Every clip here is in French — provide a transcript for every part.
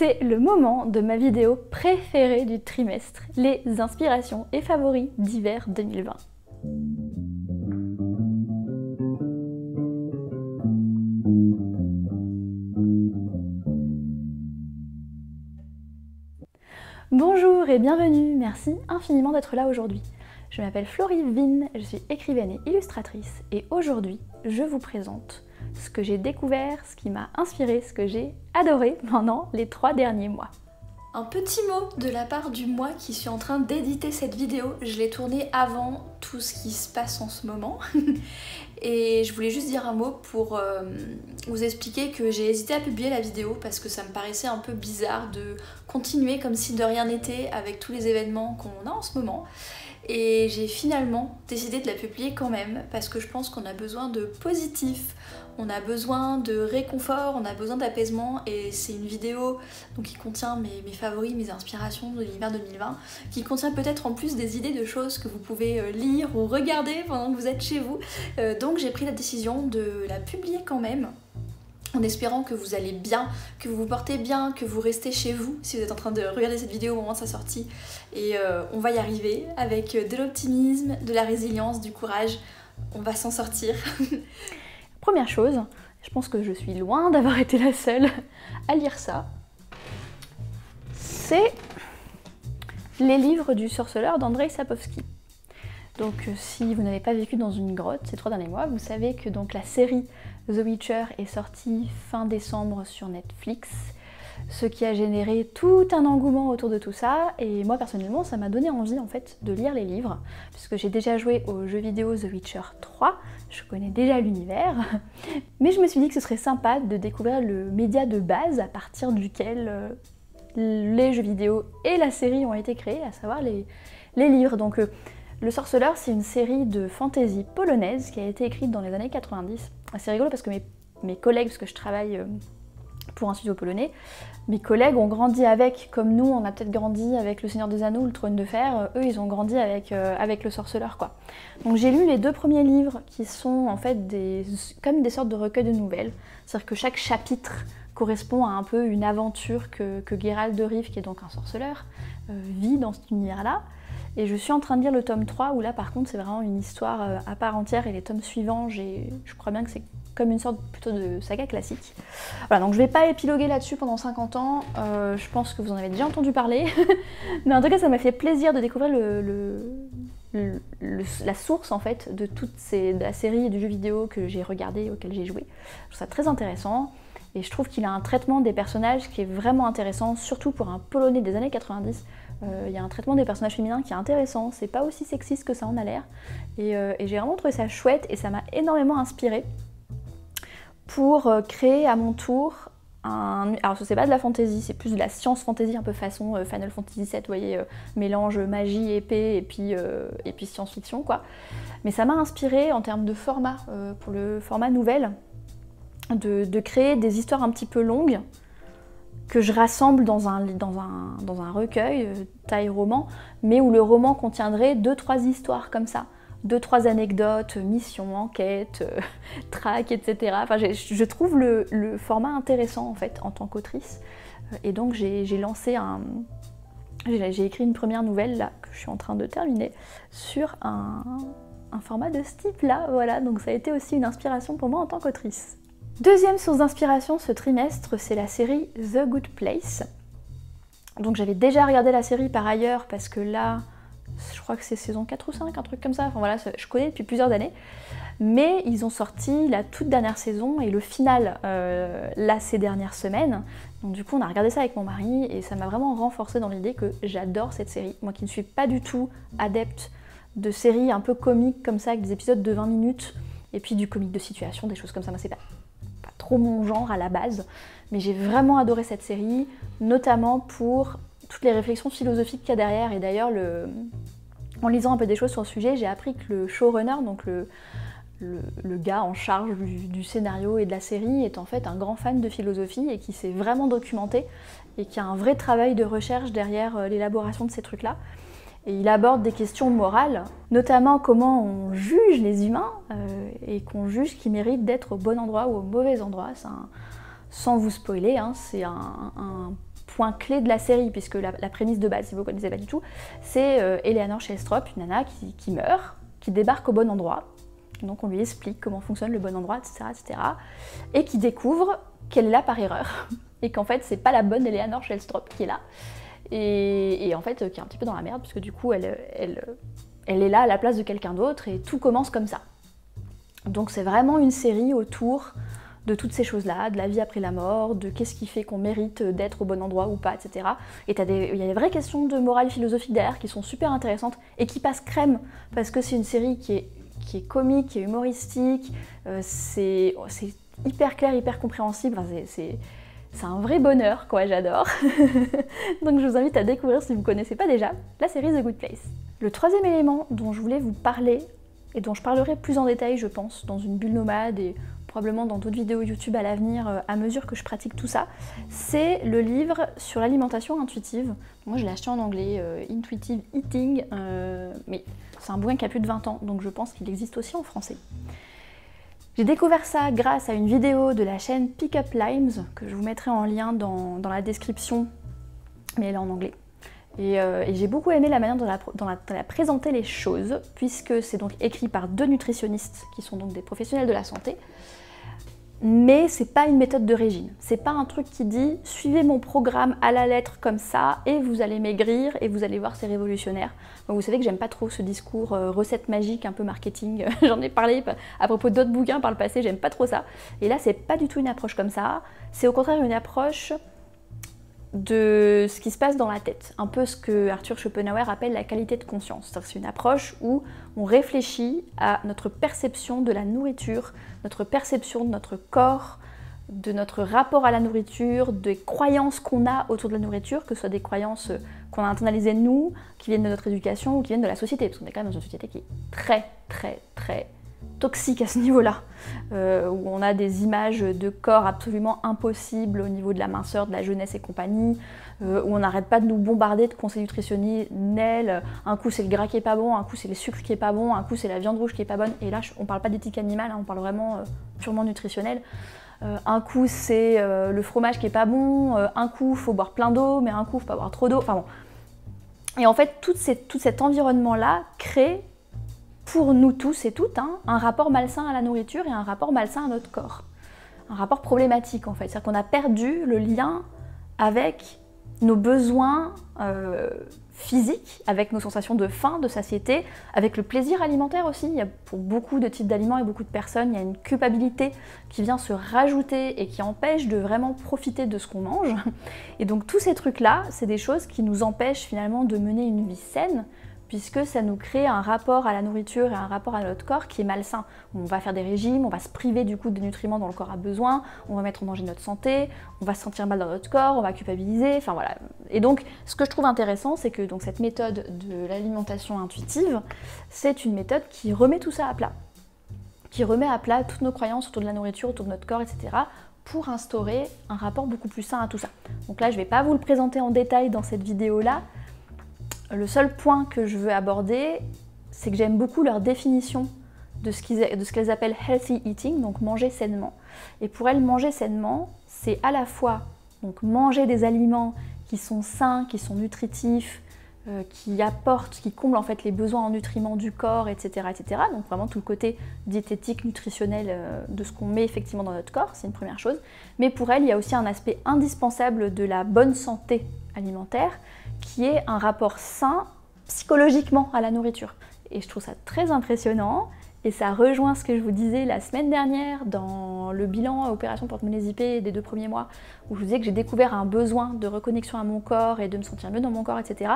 C'est le moment de ma vidéo préférée du trimestre, les inspirations et favoris d'hiver 2020. Bonjour et bienvenue, merci infiniment d'être là aujourd'hui. Je m'appelle Florie Vine, je suis écrivaine et illustratrice et aujourd'hui je vous présente ce que j'ai découvert, ce qui m'a inspiré, ce que j'ai adoré pendant les 3 derniers mois. Un petit mot de la part du moi qui suis en train d'éditer cette vidéo. Je l'ai tournée avant tout ce qui se passe en ce moment. Et je voulais juste dire un mot pour vous expliquer que j'ai hésité à publier la vidéo parce que ça me paraissait un peu bizarre de continuer comme si de rien n'était avec tous les événements qu'on a en ce moment. Et j'ai finalement décidé de la publier quand même parce que je pense qu'on a besoin de positif, on a besoin de réconfort, on a besoin d'apaisement et c'est une vidéo donc, qui contient mes favoris, mes inspirations de l'hiver 2020, qui contient peut-être en plus des idées de choses que vous pouvez lire ou regarder pendant que vous êtes chez vous. Donc j'ai pris la décision de la publier quand même, en espérant que vous allez bien, que vous vous portez bien, que vous restez chez vous si vous êtes en train de regarder cette vidéo au moment de sa sortie. Et on va y arriver avec de l'optimisme, de la résilience, du courage. On va s'en sortir. Première chose, je pense que je suis loin d'avoir été la seule à lire ça. C'est les livres du sorceleur d'Andrzej Sapkowski. Donc si vous n'avez pas vécu dans une grotte ces 3 derniers mois, vous savez que donc la série The Witcher est sortie fin décembre sur Netflix, ce qui a généré tout un engouement autour de tout ça, et moi personnellement ça m'a donné envie en fait de lire les livres, puisque j'ai déjà joué au jeu vidéo The Witcher 3, je connais déjà l'univers, mais je me suis dit que ce serait sympa de découvrir le média de base à partir duquel les jeux vidéo et la série ont été créés, à savoir les livres. Donc Le Sorceleur, c'est une série de fantasy polonaise qui a été écrite dans les années 90. C'est rigolo parce que mes collègues, parce que je travaille pour un studio polonais, mes collègues ont grandi avec, comme nous on a peut-être grandi avec Le Seigneur des Anneaux, Le Trône de Fer, eux ils ont grandi avec Le Sorceleur quoi. Donc j'ai lu les 2 premiers livres qui sont en fait comme des sortes de recueils de nouvelles. C'est-à-dire que chaque chapitre correspond à un peu une aventure que Geralt de Rive, qui est donc un sorceleur, vit dans cet univers-là. Et je suis en train de lire le tome 3 où là par contre c'est vraiment une histoire à part entière et les tomes suivants, je crois bien que c'est comme une sorte plutôt de saga classique. Voilà, donc je vais pas épiloguer là-dessus pendant 50 ans, je pense que vous en avez déjà entendu parler, mais en tout cas ça m'a fait plaisir de découvrir la source en fait de de la série et du jeu vidéo que j'ai regardé, auquel j'ai joué. Je trouve ça très intéressant. Et je trouve qu'il a un traitement des personnages qui est vraiment intéressant, surtout pour un Polonais des années 90. Il y a un traitement des personnages féminins qui est intéressant, c'est pas aussi sexiste que ça en a l'air. Et j'ai vraiment trouvé ça chouette et ça m'a énormément inspirée pour créer à mon tour alors c'est pas de la fantasy, c'est plus de la science fantasy, un peu façon Final Fantasy VII, vous voyez, mélange magie, épée et puis science-fiction quoi. Mais ça m'a inspirée en termes de format, pour le format nouvelle, de créer des histoires un petit peu longues que je rassemble dans un recueil taille roman, mais où le roman contiendrait 2-3 histoires comme ça, 2-3 anecdotes, missions, enquêtes, traques, etc. Enfin, je trouve le format intéressant en fait en tant qu'autrice, et donc j'ai écrit une première nouvelle là que je suis en train de terminer sur un format de ce type là, voilà, donc ça a été aussi une inspiration pour moi en tant qu'autrice. Deuxième source d'inspiration ce trimestre, c'est la série The Good Place. Donc j'avais déjà regardé la série par ailleurs parce que là, je crois que c'est saison 4 ou 5, un truc comme ça, enfin voilà, je connais depuis plusieurs années. Mais ils ont sorti la toute dernière saison et le final là ces dernières semaines. Donc du coup on a regardé ça avec mon mari et ça m'a vraiment renforcée dans l'idée que j'adore cette série. Moi qui ne suis pas du tout adepte de séries un peu comiques comme ça, avec des épisodes de 20 minutes, et puis du comique de situation, des choses comme ça, moi c'est pas trop mon genre à la base, mais j'ai vraiment adoré cette série, notamment pour toutes les réflexions philosophiques qu'il y a derrière. Et d'ailleurs, en lisant un peu des choses sur le sujet, j'ai appris que le showrunner, donc le gars en charge du scénario et de la série, est en fait un grand fan de philosophie et qui s'est vraiment documenté et qui a un vrai travail de recherche derrière l'élaboration de ces trucs-là. Et il aborde des questions morales, notamment comment on juge les humains et qu'on juge qu'ils méritent d'être au bon endroit ou au mauvais endroit. Sans vous spoiler, hein, c'est un point clé de la série, puisque la prémisse de base, si vous ne connaissez pas du tout, c'est Eleanor Shellstrop, une nana qui meurt, qui débarque au bon endroit. Donc on lui explique comment fonctionne le bon endroit, etc. etc. et qui découvre qu'elle est là par erreur, et qu'en fait c'est pas la bonne Eleanor Shellstrop qui est là, et en fait qui est un petit peu dans la merde, puisque du coup elle est là à la place de quelqu'un d'autre, et tout commence comme ça. Donc c'est vraiment une série autour de toutes ces choses-là, de la vie après la mort, de qu'est-ce qui fait qu'on mérite d'être au bon endroit ou pas, etc. Et il y a des vraies questions de morale philosophique derrière qui sont super intéressantes et qui passent crème, parce que c'est une série qui est comique, qui est humoristique, c'est hyper clair, hyper compréhensible, enfin, c'est un vrai bonheur, quoi, j'adore. Donc je vous invite à découvrir, si vous ne connaissez pas déjà, la série The Good Place. Le troisième élément dont je voulais vous parler, et dont je parlerai plus en détail, je pense, dans une bulle nomade et probablement dans d'autres vidéos YouTube à l'avenir, à mesure que je pratique tout ça, c'est le livre sur l'alimentation intuitive. Moi je l'ai acheté en anglais, Intuitive Eating, mais c'est un bouquin qui a plus de 20 ans, donc je pense qu'il existe aussi en français. J'ai découvert ça grâce à une vidéo de la chaîne Pick Up Limes, que je vous mettrai en lien dans la description, mais elle est en anglais. Et j'ai beaucoup aimé la manière dont elle a présenté les choses, puisque c'est donc écrit par 2 nutritionnistes, qui sont donc des professionnels de la santé, mais c'est pas une méthode de régime. C'est pas un truc qui dit « suivez mon programme à la lettre comme ça, et vous allez maigrir, et vous allez voir, c'est révolutionnaire ». Donc vous savez que j'aime pas trop ce discours recette magique, un peu marketing, j'en ai parlé à propos d'autres bouquins par le passé, j'aime pas trop ça. Et là, c'est pas du tout une approche comme ça, c'est au contraire une approche de ce qui se passe dans la tête, un peu ce que Arthur Schopenhauer appelle la qualité de conscience. C'est une approche où on réfléchit à notre perception de la nourriture, notre perception de notre corps, de notre rapport à la nourriture, des croyances qu'on a autour de la nourriture, que ce soit des croyances qu'on a internalisées nous, qui viennent de notre éducation ou qui viennent de la société, parce qu'on est quand même dans une société qui est très très très toxique à ce niveau-là, où on a des images de corps absolument impossibles au niveau de la minceur, de la jeunesse et compagnie, où on n'arrête pas de nous bombarder de conseils nutritionnels. Un coup c'est le gras qui est pas bon, un coup c'est le sucre qui est pas bon, un coup c'est la viande rouge qui est pas bonne, et là on parle pas d'éthique animale, hein, on parle vraiment purement nutritionnel. Un coup c'est le fromage qui est pas bon, un coup faut boire plein d'eau, mais un coup faut pas boire trop d'eau, enfin bon. Et en fait tout cet environnement-là crée pour nous tous et toutes, hein, un rapport malsain à la nourriture et un rapport malsain à notre corps. Un rapport problématique en fait, c'est-à-dire qu'on a perdu le lien avec nos besoins physiques, avec nos sensations de faim, de satiété, avec le plaisir alimentaire aussi. Il y a pour beaucoup de types d'aliments et beaucoup de personnes, il y a une culpabilité qui vient se rajouter et qui empêche de vraiment profiter de ce qu'on mange. Et donc tous ces trucs-là, c'est des choses qui nous empêchent finalement de mener une vie saine, puisque ça nous crée un rapport à la nourriture et un rapport à notre corps qui est malsain. On va faire des régimes, on va se priver du coup des nutriments dont le corps a besoin, on va mettre en danger notre santé, on va se sentir mal dans notre corps, on va culpabiliser, enfin voilà. Et donc ce que je trouve intéressant, c'est que donc, cette méthode de l'alimentation intuitive, c'est une méthode qui remet tout ça à plat. Qui remet à plat toutes nos croyances autour de la nourriture, autour de notre corps, etc. pour instaurer un rapport beaucoup plus sain à tout ça. Donc là, je ne vais pas vous le présenter en détail dans cette vidéo-là. Le seul point que je veux aborder, c'est que j'aime beaucoup leur définition de ce qu'elles appellent healthy eating, donc manger sainement. Et pour elles, manger sainement, c'est à la fois donc, manger des aliments qui sont sains, qui sont nutritifs, qui apportent, qui comblent en fait les besoins en nutriments du corps, etc., etc. Donc vraiment tout le côté diététique, nutritionnel de ce qu'on met effectivement dans notre corps, c'est une première chose. Mais pour elles, il y a aussi un aspect indispensable de la bonne santé alimentaire, qui est un rapport sain psychologiquement à la nourriture. Et je trouve ça très impressionnant, et ça rejoint ce que je vous disais la semaine dernière dans le bilan Opération Porte-Monnaie Zippée des 2 premiers mois, où je vous disais que j'ai découvert un besoin de reconnexion à mon corps et de me sentir mieux dans mon corps, etc.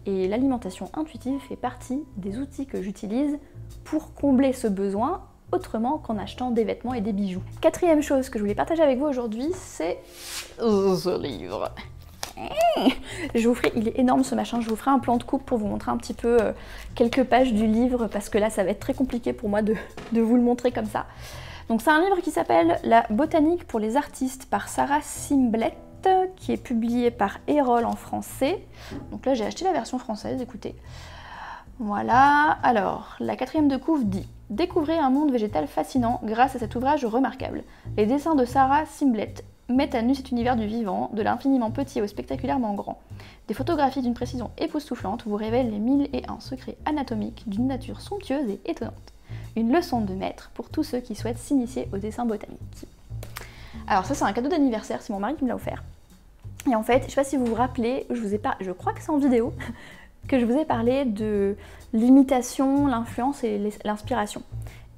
Et l'alimentation intuitive fait partie des outils que j'utilise pour combler ce besoin, autrement qu'en achetant des vêtements et des bijoux. Quatrième chose que je voulais partager avec vous aujourd'hui, c'est ce livre. Je vous ferai, il est énorme ce machin, je vous ferai un plan de coupe pour vous montrer un petit peu quelques pages du livre, parce que là ça va être très compliqué pour moi de vous le montrer comme ça. Donc c'est un livre qui s'appelle La botanique pour les artistes par Sarah Simblett, qui est publié par Erol en français. Donc là j'ai acheté la version française, écoutez. Voilà, alors la 4e de couve dit « Découvrez un monde végétal fascinant grâce à cet ouvrage remarquable. Les dessins de Sarah Simblett mettent à nu cet univers du vivant, de l'infiniment petit au spectaculairement grand. Des photographies d'une précision époustouflante vous révèlent les 1001 secrets anatomiques d'une nature somptueuse et étonnante. Une leçon de maître pour tous ceux qui souhaitent s'initier au dessin botanique. Alors ça c'est un cadeau d'anniversaire, c'est mon mari qui me l'a offert. Et en fait, je ne sais pas si vous vous rappelez, je crois que c'est en vidéo, que je vous ai parlé de l'imitation, l'influence et l'inspiration.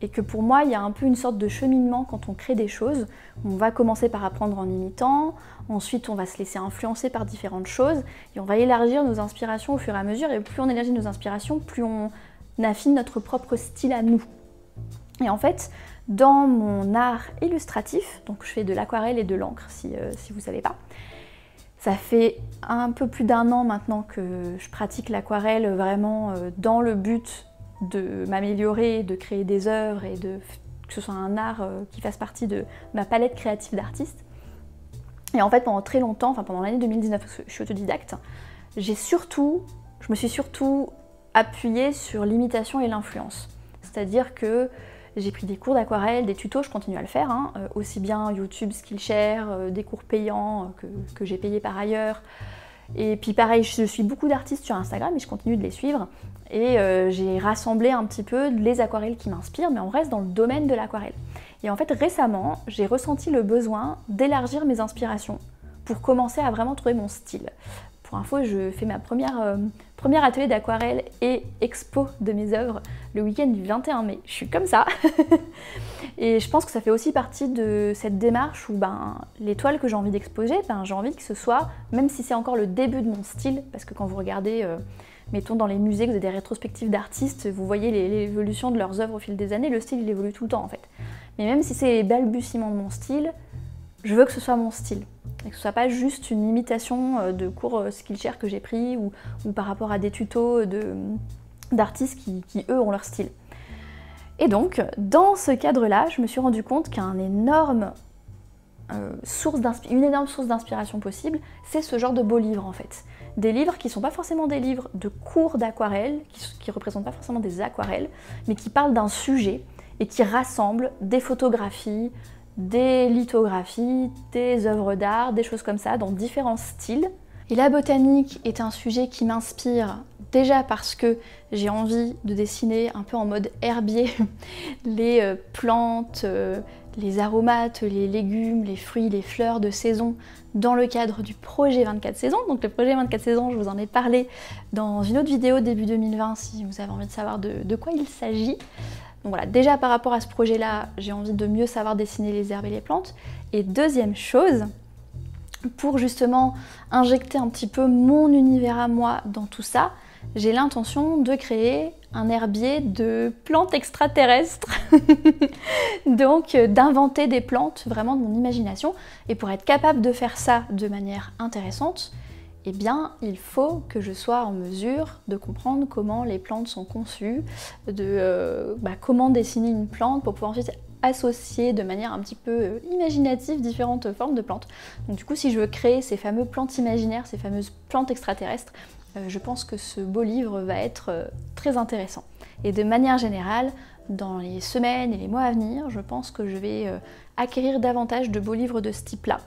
Et que pour moi, il y a un peu une sorte de cheminement quand on crée des choses. On va commencer par apprendre en imitant, ensuite on va se laisser influencer par différentes choses, et on va élargir nos inspirations au fur et à mesure, et plus on élargit nos inspirations, plus on affine notre propre style à nous. Et en fait, dans mon art illustratif, donc je fais de l'aquarelle et de l'encre si vous ne savez pas, ça fait un peu plus d'1 an maintenant que je pratique l'aquarelle vraiment dans le but de m'améliorer, de créer des œuvres et que ce soit un art qui fasse partie de ma palette créative d'artiste. Et en fait pendant très longtemps, enfin pendant l'année 2019, parce que je suis autodidacte, je me suis surtout appuyée sur l'imitation et l'influence. C'est-à-dire que j'ai pris des cours d'aquarelle, des tutos, je continue à le faire, hein, aussi bien YouTube, Skillshare, des cours payants que j'ai payés par ailleurs. Et puis pareil, je suis beaucoup d'artistes sur Instagram et je continue de les suivre. Et j'ai rassemblé un petit peu les aquarelles qui m'inspirent, mais on reste dans le domaine de l'aquarelle. Et en fait récemment, j'ai ressenti le besoin d'élargir mes inspirations pour commencer à vraiment trouver mon style. Pour info, je fais ma première atelier d'aquarelle et expo de mes œuvres le week-end du 21 mai. Je suis comme ça. Et je pense que ça fait aussi partie de cette démarche où les toiles que j'ai envie d'exposer, j'ai envie que ce soit, même si c'est encore le début de mon style, parce que quand vous regardez, mettons dans les musées, que vous avez des rétrospectives d'artistes, vous voyez l'évolution de leurs œuvres au fil des années, le style il évolue tout le temps en fait. Mais même si c'est les balbutiements de mon style, je veux que ce soit mon style. Et que ce soit pas juste une imitation de cours Skillshare que j'ai pris ou par rapport à des tutos d'artistes qui eux ont leur style. Et donc, dans ce cadre-là, je me suis rendu compte qu'une énorme source d'inspiration possible, c'est ce genre de beaux livres en fait. Des livres qui ne sont pas forcément des livres de cours d'aquarelle, qui ne représentent pas forcément des aquarelles, mais qui parlent d'un sujet et qui rassemblent des photographies, des lithographies, des œuvres d'art, des choses comme ça, dans différents styles. Et la botanique est un sujet qui m'inspire déjà parce que j'ai envie de dessiner un peu en mode herbier les plantes, les aromates, les légumes, les fruits, les fleurs de saison dans le cadre du projet 24 saisons. Donc le projet 24 saisons, je vous en ai parlé dans une autre vidéo début 2020 si vous avez envie de savoir de quoi il s'agit. Donc voilà, déjà par rapport à ce projet-là, j'ai envie de mieux savoir dessiner les herbes et les plantes. Et deuxième chose, pour justement injecter un petit peu mon univers à moi dans tout ça, j'ai l'intention de créer un herbier de plantes extraterrestres. Donc d'inventer des plantes vraiment de mon imagination. Et pour être capable de faire ça de manière intéressante, eh bien, il faut que je sois en mesure de comprendre comment les plantes sont conçues, comment dessiner une plante pour pouvoir ensuite associer de manière un petit peu imaginative différentes formes de plantes. Donc du coup, si je veux créer ces fameuses plantes imaginaires, ces fameuses plantes extraterrestres, je pense que ce beau livre va être très intéressant. Et de manière générale, dans les semaines et les mois à venir, je pense que je vais acquérir davantage de beaux livres de ce type-là,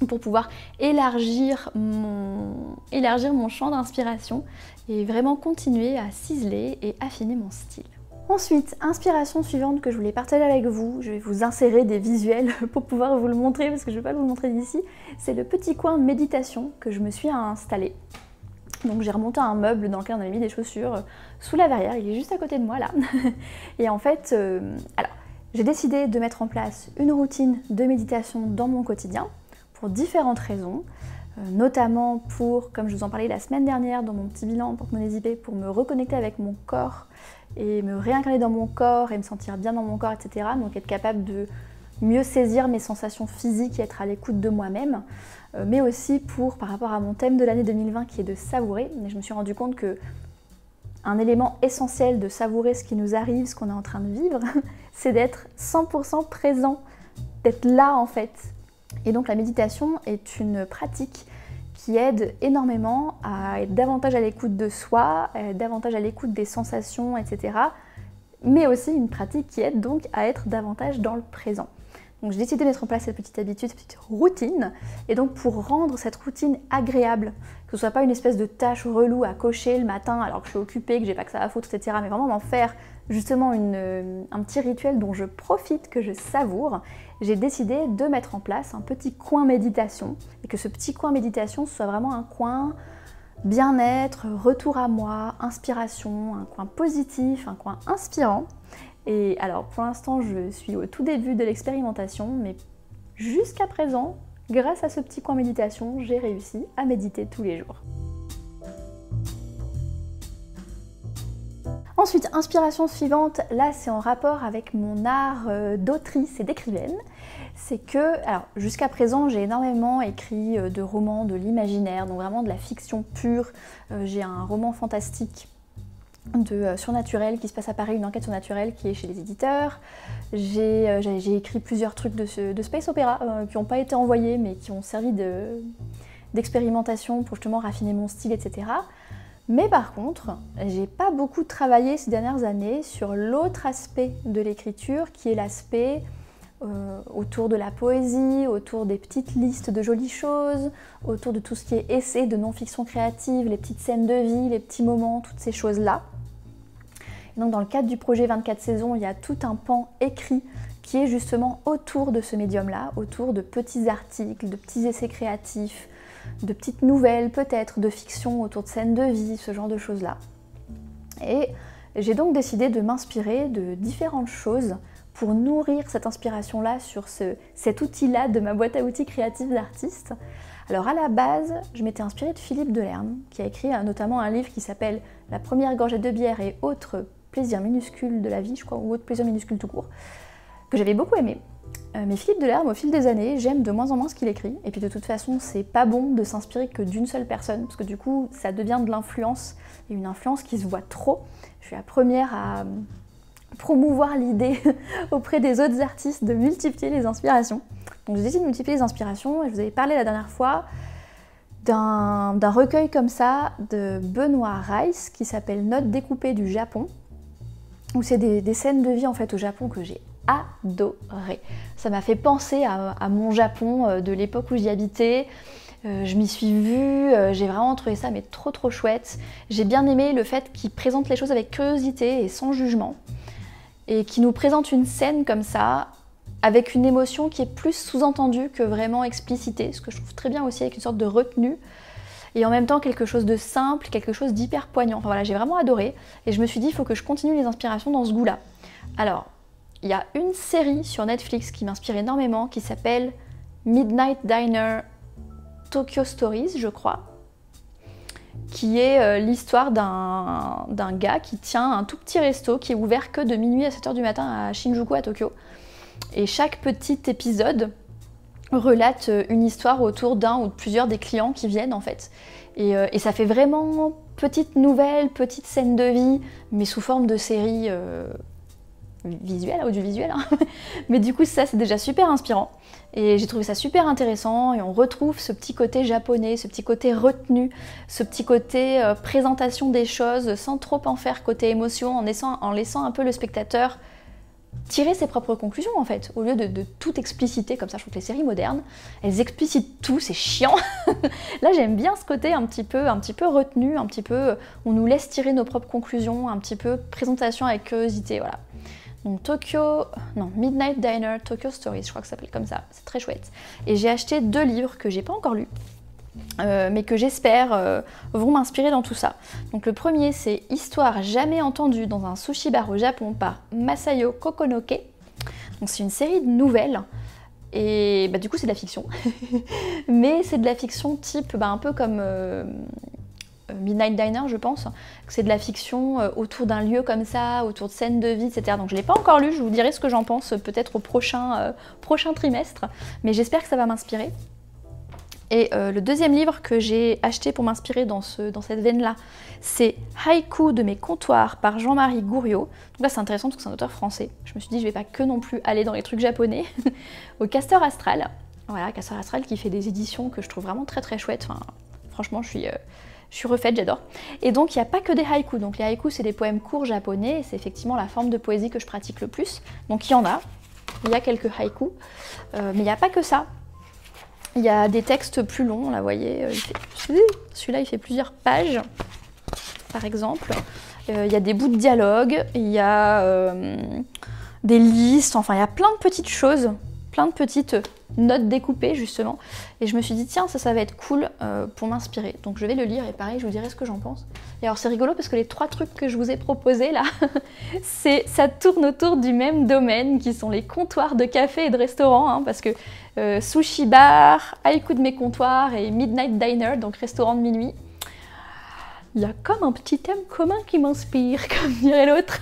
pour pouvoir élargir mon champ d'inspiration et vraiment continuer à ciseler et affiner mon style. Ensuite, inspiration suivante que je voulais partager avec vous, je vais vous insérer des visuels pour pouvoir vous le montrer parce que je ne vais pas vous le montrer d'ici, c'est le petit coin méditation que je me suis installé. Donc j'ai remonté un meuble dans lequel on avait mis des chaussures sous la verrière, il est juste à côté de moi là. Et en fait, j'ai décidé de mettre en place une routine de méditation dans mon quotidien, pour différentes raisons, notamment pour, comme je vous en parlais la semaine dernière dans mon petit bilan porte-monnaie zippé, pour me reconnecter avec mon corps et me réincarner dans mon corps et me sentir bien dans mon corps, etc. Donc être capable de mieux saisir mes sensations physiques et être à l'écoute de moi-même, mais aussi par rapport à mon thème de l'année 2020 qui est de savourer. Et je me suis rendu compte que un élément essentiel de savourer ce qui nous arrive, ce qu'on est en train de vivre, c'est d'être 100% présent, d'être là en fait. Et donc la méditation est une pratique qui aide énormément à être davantage à l'écoute de soi, davantage à l'écoute des sensations, etc. Mais aussi une pratique qui aide donc à être davantage dans le présent. Donc j'ai décidé de mettre en place cette petite habitude, cette petite routine. Et donc pour rendre cette routine agréable, que ce soit pas une espèce de tâche relou à cocher le matin alors que je suis occupée, que j'ai pas que ça à foutre, etc. Mais vraiment m'en faire justement un petit rituel dont je profite, que je savoure, j'ai décidé de mettre en place un petit coin méditation. Et que ce petit coin méditation soit vraiment un coin bien-être, retour à moi, inspiration, un coin positif, un coin inspirant. Et alors pour l'instant je suis au tout début de l'expérimentation, mais jusqu'à présent, grâce à ce petit coin méditation, j'ai réussi à méditer tous les jours. Ensuite, inspiration suivante, là c'est en rapport avec mon art d'autrice et d'écrivaine. C'est que, alors jusqu'à présent j'ai énormément écrit de romans, de l'imaginaire, donc vraiment de la fiction pure. J'ai un roman fantastique de surnaturel qui se passe à Paris, une enquête surnaturelle qui est chez les éditeurs. J'ai écrit plusieurs trucs de space opéra qui n'ont pas été envoyés mais qui ont servi d'expérimentation pour justement raffiner mon style, etc. Mais par contre, j'ai pas beaucoup travaillé ces dernières années sur l'autre aspect de l'écriture qui est l'aspect autour de la poésie, autour des petites listes de jolies choses, autour de tout ce qui est essai de non-fiction créative, les petites scènes de vie, les petits moments, toutes ces choses-là. Donc dans le cadre du projet 24 saisons, il y a tout un pan écrit qui est justement autour de ce médium-là, autour de petits articles, de petits essais créatifs, de petites nouvelles peut-être, de fiction autour de scènes de vie, ce genre de choses-là. Et j'ai donc décidé de m'inspirer de différentes choses pour nourrir cette inspiration-là sur cet outil-là de ma boîte à outils créative d'artiste. Alors à la base, je m'étais inspirée de Philippe Delerme, qui a écrit notamment un livre qui s'appelle « La première gorgée de bière et autres plaisirs minuscules de la vie », je crois, ou « Autres plaisirs minuscules tout court », que j'avais beaucoup aimé. Mais Philippe Delerme, au fil des années, j'aime de moins en moins ce qu'il écrit. Et puis de toute façon, c'est pas bon de s'inspirer que d'une seule personne, parce que du coup, ça devient de l'influence, et une influence qui se voit trop. Je suis la première à promouvoir l'idée auprès des autres artistes de multiplier les inspirations. Donc j'ai décidé de multiplier les inspirations, et je vous avais parlé la dernière fois d'un recueil comme ça de Benoît Rice qui s'appelle Notes découpées du Japon, où c'est des scènes de vie en fait au Japon que j'ai adoré. Ça m'a fait penser à mon Japon de l'époque où j'y habitais. Je m'y suis vue, j'ai vraiment trouvé ça mais trop chouette. J'ai bien aimé le fait qu'il présente les choses avec curiosité et sans jugement. Et qu'il nous présente une scène comme ça, avec une émotion qui est plus sous-entendue que vraiment explicitée, ce que je trouve très bien aussi avec une sorte de retenue. Et en même temps quelque chose de simple, quelque chose d'hyper poignant. Enfin voilà, j'ai vraiment adoré. Et je me suis dit, il faut que je continue les inspirations dans ce goût-là. Alors, il y a une série sur Netflix qui m'inspire énormément, qui s'appelle Midnight Diner Tokyo Stories, je crois, qui est l'histoire d'un gars qui tient un tout petit resto qui est ouvert que de minuit à 7 h du matin à Shinjuku à Tokyo. Et chaque petit épisode relate une histoire autour d'un ou de plusieurs des clients qui viennent en fait. Et ça fait vraiment petite nouvelle, petite scène de vie, mais sous forme de série visuelle, audiovisuelle. Hein. Mais du coup ça c'est déjà super inspirant. Et j'ai trouvé ça super intéressant et on retrouve ce petit côté japonais, ce petit côté retenu, ce petit côté présentation des choses sans trop en faire côté émotion, en laissant un peu le spectateur tirer ses propres conclusions en fait, au lieu de tout expliciter comme ça. Je trouve que les séries modernes, elles explicitent tout, c'est chiant. Là j'aime bien ce côté un petit peu retenu, un petit peu on nous laisse tirer nos propres conclusions, un petit peu présentation avec curiosité, voilà. Donc Midnight Diner Tokyo Stories, je crois que ça s'appelle comme ça, c'est très chouette. Et j'ai acheté 2 livres que j'ai pas encore lus, mais que j'espère vont m'inspirer dans tout ça. Donc le premier c'est Histoire jamais entendue dans un sushi bar au Japon par Masayo Kokonoke. Donc c'est une série de nouvelles et du coup c'est de la fiction, mais c'est de la fiction type un peu comme Midnight Diner je pense, c'est de la fiction autour d'un lieu comme ça, autour de scènes de vie, etc. Donc je ne l'ai pas encore lu, je vous dirai ce que j'en pense peut-être au prochain trimestre, mais j'espère que ça va m'inspirer. Et le deuxième livre que j'ai acheté pour m'inspirer dans cette veine-là, c'est Haïku de mes comptoirs par Jean-Marie Gouriot. Donc là c'est intéressant parce que c'est un auteur français. Je me suis dit je vais pas que non plus aller dans les trucs japonais. Au Castor Astral. Voilà, Castor Astral qui fait des éditions que je trouve vraiment très chouettes. Enfin, franchement je suis refaite, j'adore. Et donc il n'y a pas que des haïkus. Donc les haïkus c'est des poèmes courts japonais et c'est effectivement la forme de poésie que je pratique le plus. Donc il y en a. il y a quelques haïkus, mais il n'y a pas que ça. Il y a des textes plus longs, là vous voyez, celui-là il fait plusieurs pages, par exemple. Il y a des bouts de dialogue, il y a des listes, enfin il y a plein de petites choses, plein de petites notes découpées justement. Et je me suis dit tiens ça va être cool pour m'inspirer. Donc je vais le lire et pareil je vous dirai ce que j'en pense. Et alors c'est rigolo parce que les 3 trucs que je vous ai proposés là, ça tourne autour du même domaine qui sont les comptoirs de café et de restaurant, hein, parce que sushi bar, haïku de mes comptoirs et midnight diner, donc restaurant de minuit. Il y a comme un petit thème commun qui m'inspire, comme dirait l'autre.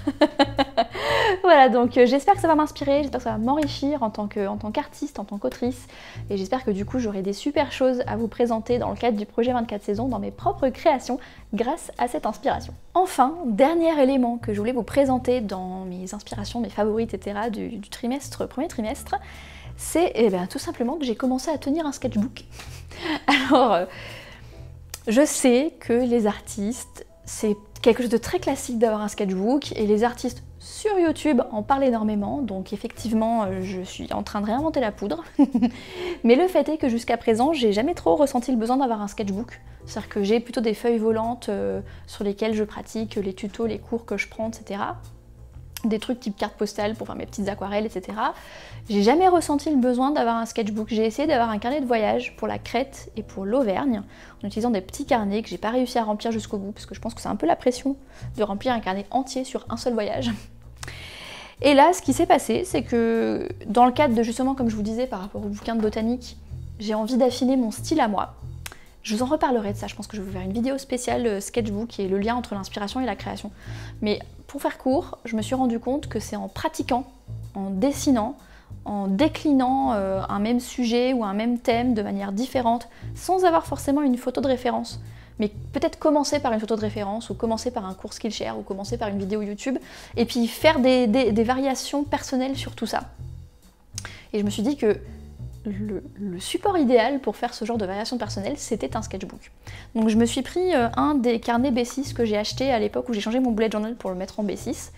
Voilà, donc j'espère que ça va m'inspirer, j'espère que ça va m'enrichir en tant qu'artiste, en tant qu'autrice. Et j'espère que du coup j'aurai des super choses à vous présenter dans le cadre du projet 24 saisons, dans mes propres créations, grâce à cette inspiration. Enfin, dernier élément que je voulais vous présenter dans mes inspirations, mes favorites, etc. du premier trimestre, c'est tout simplement que j'ai commencé à tenir un sketchbook. Alors... je sais que les artistes, c'est quelque chose de très classique d'avoir un sketchbook et les artistes sur YouTube en parlent énormément, donc effectivement je suis en train de réinventer la poudre. Mais le fait est que jusqu'à présent, j'ai jamais trop ressenti le besoin d'avoir un sketchbook. C'est-à-dire que j'ai plutôt des feuilles volantes sur lesquelles je pratique les tutos, les cours que je prends, etc. Des trucs type carte postale pour faire mes petites aquarelles, etc. J'ai jamais ressenti le besoin d'avoir un sketchbook. J'ai essayé d'avoir un carnet de voyage pour la Crète et pour l'Auvergne, en utilisant des petits carnets que j'ai pas réussi à remplir jusqu'au bout, parce que je pense que c'est un peu la pression de remplir un carnet entier sur un seul voyage. Et là, ce qui s'est passé, c'est que dans le cadre de justement, comme je vous disais, par rapport au bouquin de botanique, j'ai envie d'affiner mon style à moi. Je vous en reparlerai de ça, je pense que je vais vous faire une vidéo spéciale sketchbook et le lien entre l'inspiration et la création. Mais pour faire court, je me suis rendu compte que c'est en pratiquant, en dessinant, en déclinant un même sujet ou un même thème de manière différente, sans avoir forcément une photo de référence, mais peut-être commencer par une photo de référence, ou commencer par un cours Skillshare, ou commencer par une vidéo YouTube, et puis faire des variations personnelles sur tout ça. Et je me suis dit que le support idéal pour faire ce genre de variation personnelle, c'était un sketchbook. Donc je me suis pris un des carnets B6 que j'ai acheté à l'époque où j'ai changé mon bullet journal pour le mettre en B6.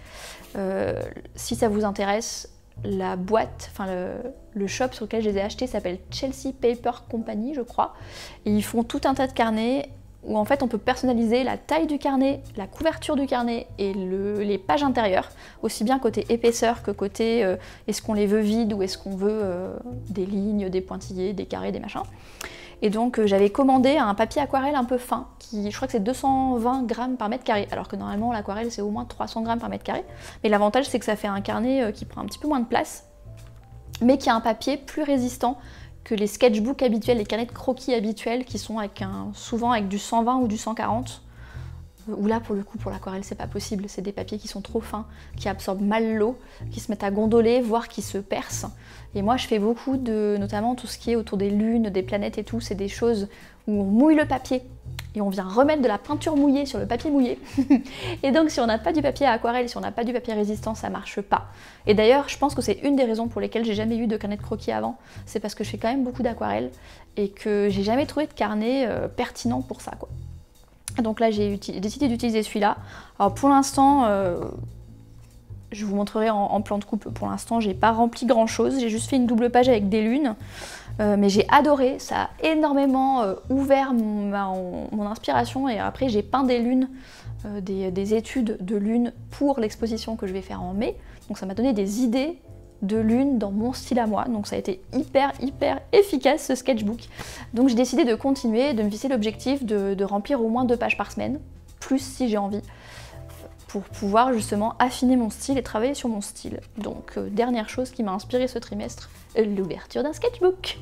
Si ça vous intéresse, la boîte, enfin le shop sur lequel je les ai achetés s'appelle Chelsea Paper Company, je crois. Et ils font tout un tas de carnets où en fait on peut personnaliser la taille du carnet, la couverture du carnet et les pages intérieures, aussi bien côté épaisseur que côté est-ce qu'on les veut vides ou est-ce qu'on veut des lignes, des pointillés, des carrés, des machins. Et donc j'avais commandé un papier aquarelle un peu fin, je crois que c'est 220 grammes par mètre carré, alors que normalement l'aquarelle c'est au moins 300 grammes par mètre carré. Mais l'avantage c'est que ça fait un carnet qui prend un petit peu moins de place, mais qui a un papier plus résistant que les sketchbooks habituels, les carnets de croquis habituels qui sont souvent avec du 120 ou du 140. Où là pour le coup pour l'aquarelle c'est pas possible, c'est des papiers qui sont trop fins, qui absorbent mal l'eau, qui se mettent à gondoler, voire qui se percent. Et moi je fais beaucoup notamment tout ce qui est autour des lunes, des planètes et tout, c'est des choses où on mouille le papier et on vient remettre de la peinture mouillée sur le papier mouillé. Et donc si on n'a pas du papier à aquarelle, si on n'a pas du papier résistant, ça marche pas. Et d'ailleurs je pense que c'est une des raisons pour lesquelles j'ai jamais eu de carnet de croquis avant, c'est parce que je fais quand même beaucoup d'aquarelle et que j'ai jamais trouvé de carnet pertinent pour ça quoi. Donc là j'ai décidé d'utiliser celui-là. Alors pour l'instant, je vous montrerai en plan de coupe, pour l'instant j'ai pas rempli grand chose, j'ai juste fait une double page avec des lunes. Mais j'ai adoré, ça a énormément ouvert mon inspiration et après j'ai peint des lunes, des études de lunes pour l'exposition que je vais faire en mai. Donc ça m'a donné des idées de lunes dans mon style à moi, donc ça a été hyper efficace ce sketchbook. Donc j'ai décidé de continuer, de me fixer l'objectif de remplir au moins 2 pages par semaine, plus si j'ai envie, pour pouvoir justement affiner mon style et travailler sur mon style. Donc dernière chose qui m'a inspiré ce trimestre, l'ouverture d'un sketchbook.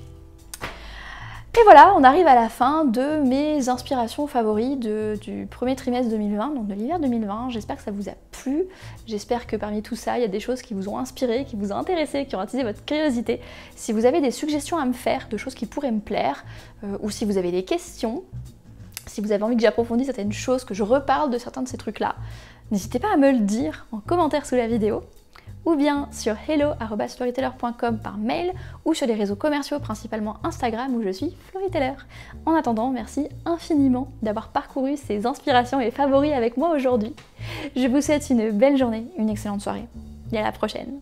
Et voilà, on arrive à la fin de mes inspirations favoris du premier trimestre 2020, donc de l'hiver 2020. J'espère que ça vous a plu, j'espère que parmi tout ça, il y a des choses qui vous ont inspiré, qui vous ont intéressé, qui ont attisé votre curiosité. Si vous avez des suggestions à me faire, de choses qui pourraient me plaire, ou si vous avez des questions, si vous avez envie que j'approfondisse certaines choses, que je reparle de certains de ces trucs-là, n'hésitez pas à me le dire en commentaire sous la vidéo, ou bien sur hello@floryteller.com par mail, ou sur les réseaux commerciaux, principalement Instagram où je suis Floryteller. En attendant, merci infiniment d'avoir parcouru ces inspirations et favoris avec moi aujourd'hui. Je vous souhaite une belle journée, une excellente soirée, et à la prochaine.